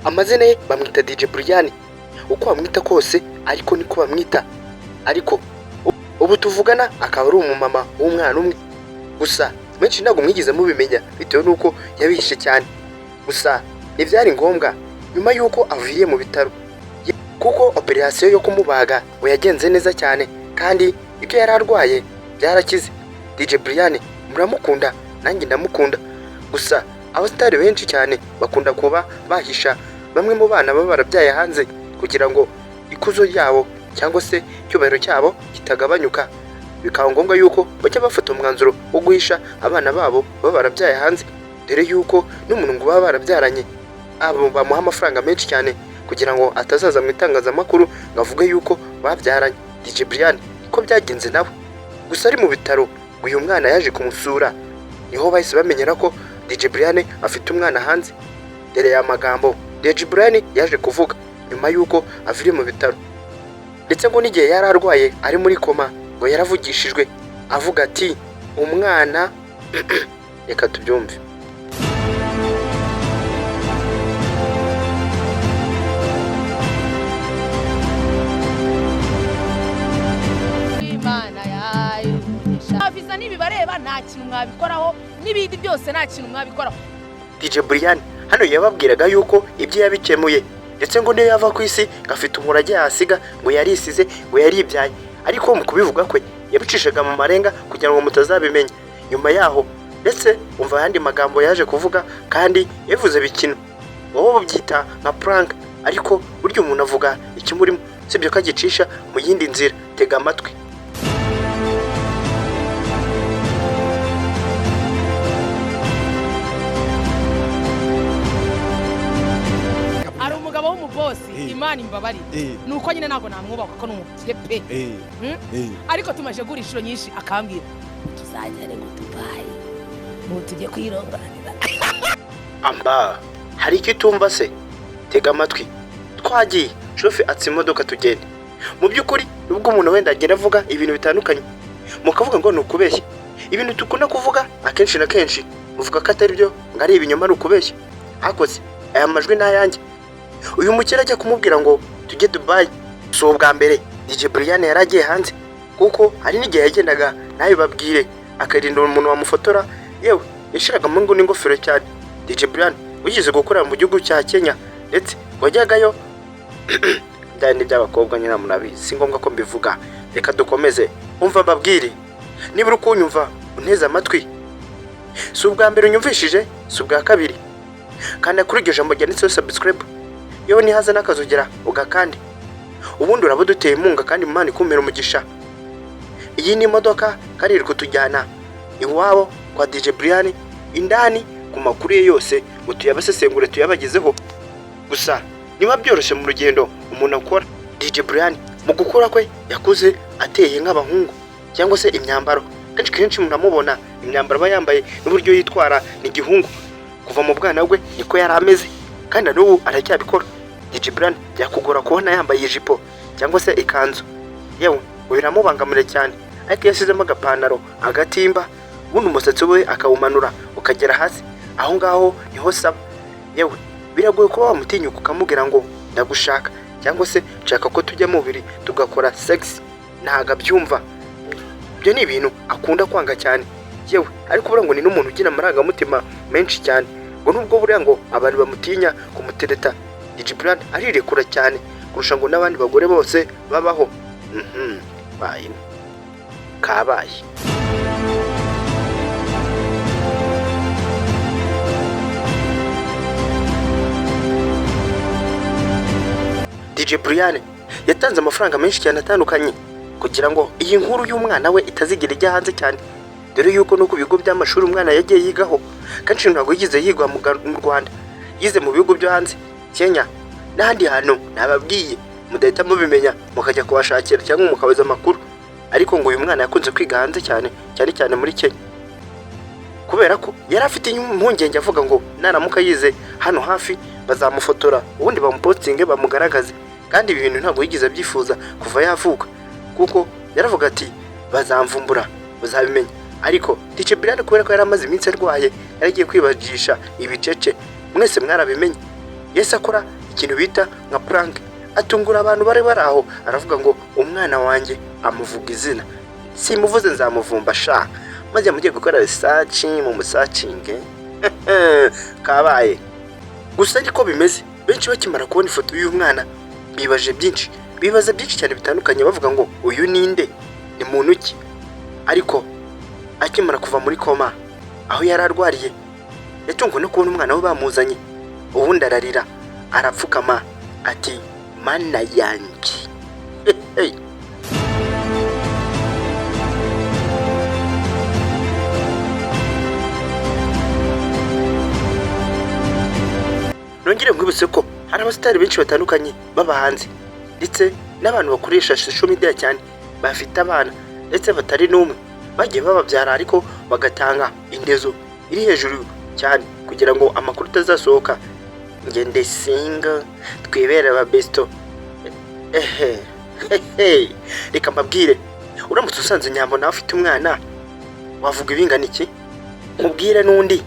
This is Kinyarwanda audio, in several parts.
amazina ye bamwita DJ Brianne, uko bamwita kose ariko niko bamwita, ariko ubu tuvugana akaba ari umumama w'umwana umwe. Gusa menshi ntabwo mwigize mubimenya bitewe nuko yabihishe cyane. Gusa ntibyari ngombwa nyuma yuko aviriye mu bitaro, kuko operation yo kumubaga we yagenze neza cyane kandi ibyo yari arwaye byarakize. DJ Brianne muramukunda, nanjye ndamukunda. Gusa abasitari benshi cyane bakunda kuba bahisha bamwe mu bana baba barabyaye hanze kugira ngo ikuzo ryabo cyangwa se cyubahiro cyabo kitagabanyuka, bikaba ngombwa yuko bajya bafata umwanzuro wo guhisha abana babo baba barabyaye hanze, dore yuko n'umuntu ngo baba barabyaranye abo bamuha amafaranga menshi cyane kugira ngo atazaza mu itangazamakuru ngo avuge yuko babyaranye. DJ Brianne ko byagenze nawe, gusa ari mu bitaro uyu mwana yaje kumusura, niho bahise bamenyera ko DJ Brianne afite umwana hanze. Dore ya magambo DJ Brianne yaje kuvuga nyuma yuko aviriye mu bitaro, ndetse ngo n'igihe yari arwaye ari muri koma ngo yaravugishijwe avuga ati umwana reka tubyumve. Nibibareba nta kintu mwabikoraho, n'ibindi byose nta kintu mwabikoraho. DJ Brianne hano yababwiraga yuko ibyo yabikemuye, ndetse ngo niyo yava ku isi gafite umurage yasiga ngo yarisize ngo yaribyaye, ariko mu kubivuga kwe yabicishaga mu marenga kugira ngo mutazabimenya. Nyuma yaho ndetse umva yandi magambo yaje kuvuga kandi yavuze bikino, wowe byita nka prank, ariko buryo umuntu avuga ikimurimo sibyo kagicisha mu yindi nzira. Tega amatwi. Imana imbabari nuko nyine ntago namwubaka ko n'umutepe ariko tumaje gura inshuro nyinshi akambwira tuzajya ngo Dubai mu tujye kwironganira. Amba hari icyo tumva se? Tega amatwi. Twagiye shofe atsi imodoka tugende. Mu by'ukuri nubwo umuntu wenda agenda avuga ibintu bitandukanye mukavuga ngo nukubeshya, ibintu tukunda kuvuga akenshi na kenshi muvuga ko atari byo ngo ari ibinyoma ari ukubeshya. Akoze aya majwi n'ayanjye, uyu mukera ajya kumubwira ngo tujye Dubai so bwa mbere DJ Brianne yaragiye hanze, kuko hari n'igihe yagendaga nawe babwire akarinda umuntu wamufotora, yewe yashiraga mu ngo n'ingofero cyane. DJ Brianne ugize gukora mu gihugu cya Kenya, ndetse wajyagayo ndani by'abakobwa nyina munabizi, si ngombwa ko mbivuga. Reka dukomeze umva babwire, niba uri kunyumva unteze amatwi, si ubwa mbere unyumvishije, si ubwa kabiri, kandi kuri iryo jambo ryanditseho subscribe yewe nihaza n'akazogera ugakandi, ubundi uraba duteye imunga kandi Imana ikumira umugisha. Iyi ni imodoka kandi iri kutujyana iwabo kwa DJ Brianne indani ku makuru ye yose ngo tuyabasesengure tuyabagezeho. Gusa niba byoroshye mu rugendo umuntu akora, DJ Brianne mu gukora kwe yakuze ateye nk'abahungu cyangwa se imyambaro, kenshi muramubona imyambaro aba yambaye n'uburyo yitwara ni gihungu. Kuva mu bwana bwe niko yari ameze kandi n'ubu aracyabikora. DJ Brianne yakugora kubona yambaye ijipo cyangwa se ikanzu, yewe biramubangamira cyane, ariko yasizemo agapantaro agatimba, ubundi umusatsi we akawumanura ukagera hasi. Aho ngaho niho saba, yewe biragoye kuba wamutinyuka ukamubwira ngo ndagushaka cyangwa se nshaka ko tujya mu biri tugakora sex, ntaga byumva. Byo ni ibintu akunda kwanga cyane, yewe ariko bura ngo ni n'umuntu ugira amarangamutima menshi cyane, ngo nubwo buriya ngo abantu bamutinya kumutereta, DJ Brianne arirekura cyane kurusha ngo n'abandi bagore bose babaho. Bayi kabaye. DJ Brianne yatanze amafaranga menshi cyane atandukanye kugira ngo iyi nkuru y'umwana we itazigera ijya hanze cyane, dore yuko no ku bigo by'amashuri umwana yagiye yigaho kandi ntabwo yigize yigwa mu Rwanda, yize mu bihugu byo hanze Kenya n'ahandi hantu nababwiye mudahita mubimenya mukajya kubashakira cyangwa mukabaza amakuru. Ariko ngo uyu mwana yakunze kwiga hanze cyane muri Kenya, kubera ko yari afite impungenge avuga ngo naramuka yize hano hafi bazamufotora ubundi bamupostinge bamugaragaze, kandi ibi bintu ntabwo yigize byifuza kuva yavuka, kuko yaravuga ati bazamvumbura bazabimenya. Ariko DJ Brianne kubera ko yari amaze iminsi arwaye yaragiye kwibagisha ibicece, mwese mwarabimenye. Yese akora ikintu bita nka prank, atungura abantu bari baraho, aravuga ngo umwana wanjye amuvuga izina, simuvuze nzamuvumba sha, maze mugiye gukora research mu musacinge kabaye. Gusa ariko bimeze, benshi bakimara kubona ifoto y'uyu mwana bibaza byinshi cyane bitandukanye, bavuga ngo uyu ninde, ni muntu ki? Ariko akimara kuva muri koma aho yari arwariye, yatunguwe no kubona umwana we bamuzanye, ubundi ararira arapfukama ati mana yanjye. Nongere mwibutse ko hari abasitari benshi batandukanye b'abahanzi ndetse n'abantu bakoresha social media cyane, bafite abana ndetse batari n'umwe, bagiye bababyara ariko bagatanga indezo iri hejuru cyane kugira ngo amakuru atazasohoka. Ngende singa twibere aba besto. Reka mbabwire, uramutse usanze Nyambo nawe afite umwana, wavuga ibingana iki? Mubwire n'undi.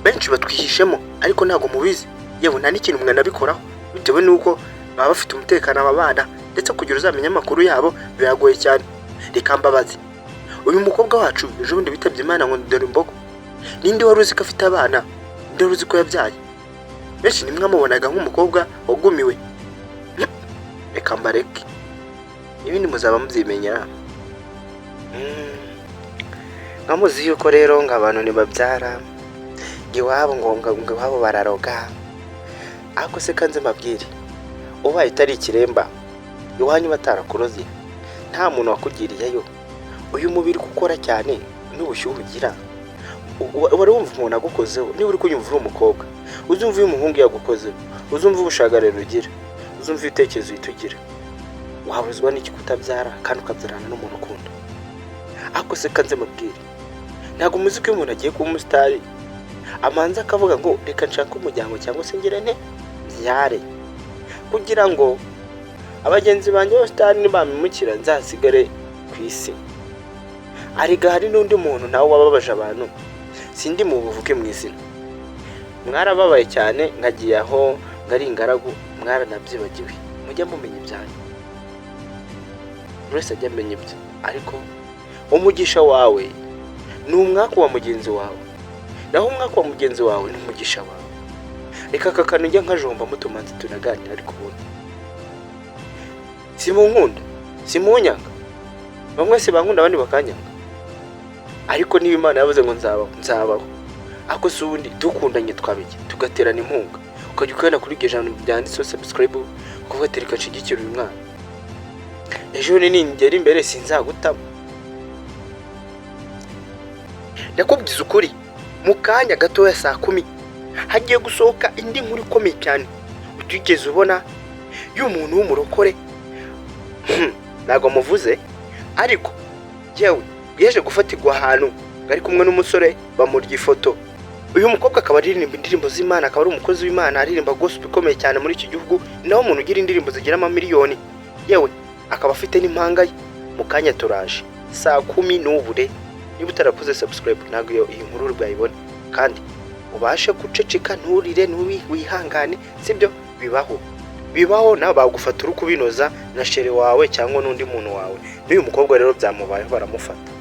Benshi batwihishemo ariko ntago mubizi, yewe nta n'ikintu umwana abikoraho, bitewe nuko baba bafite umutekano ababana, ndetse kugira uzamenya amakuru yabo biragoye cyane. Reka mbabaze, uyu mukobwa wacu ejo bundi bitabye Imana ngo dore imbogo, ninde wari uzi ko afite abana? Ninde wari uzi ko yabyaye? Benshi nimwe amubonaga nk'umukobwa wagumiwe. Reka mbareke, ibindi muzaba mubyimenya. Nkamuzi yuko rero ngo abantu nibabyara iwabo ngo iwabo bararoga. Ako se kanze mabwire, ubaye itari ikiremba iwanyu batarakuroze, nta muntu wakugiriyeyo, uyu mubiri gukora cyane n'ubushyuhe ugira, wari wumva umuntu agukozeho, niba uri kunyumva uri umukobwa, uzumva uyu muhungu yagukozeho, uzumva ubushagarero ugira, uzumva ibitekerezo uhita, wabuzwa n'iki kutabyara kandi ukabyarana n'umuntu ukunda? Ako se kanze mabwire, ntabwo muzi ko umuntu agiye kuba umusitari amanza akavuga ngo reka nshaka umuryango cyangwa se ngire nte byare, kugira ngo abagenzi banjye b'abasitari nibamimukira nzasigare ku isi. Ariga hari n'undi muntu nawe wababaje abantu, sindi mu buvuke mu izina, mwarababaye cyane, nkagiye aho ngari ingaragu, mwaranabyibagiwe, mujya mumenya ibyanyu, buri wese ajya amenya ibyo. Ariko umugisha wawe ni umwaka wa mugenzi wawe, naho umwaka wa mugenzi wawe ni umugisha wawe. Reka kakanu njya nkajomba mutumanzi tunaganira, ariko ubundi simunkunda, simunyanga, bamwe se bankunda abandi bakanyanga, ariko niba Imana yavuze ngo nzabaho. Ako se ubundi dukundanye twabiki tugaterana inkunga, ukajya ukana kuri ijana byanditseho subscribe, kuvuga ati reka nshigikire uyu mwana, ejo ningera imbere sinzagutama. Ndakubwiza ukuri, mu kanya gatoya saa 10 hagiye gusohoka indi nkuru ikomeye cyane utigeze ubona y'umuntu w'umurokore. Ntago muvuze, ariko yewe yeje gufatirwa ahantu ngari kumwe n'umusore bamurya ifoto. Uyu mukobwa akaba aririmba indirimbo z'Imana, akaba ari umukozi w'Imana, aririmba gospel ikomeye cyane muri iki gihugu, naho umuntu ugira indirimbo zigira amamiliyoni, yewe akaba afite n'impanga ye. Mu kanya turaje saa 10 n'ubure, niba utarakoze subscribe ntago iyi nkuru bwayibone, kandi ubashe guceceka nturire wihangane, sibyo? bibaho nawe bagufata uri kubinoza na shere wawe cyangwa n'undi muntu wawe. N'uyu mukobwa rero byamubayeho baramufata.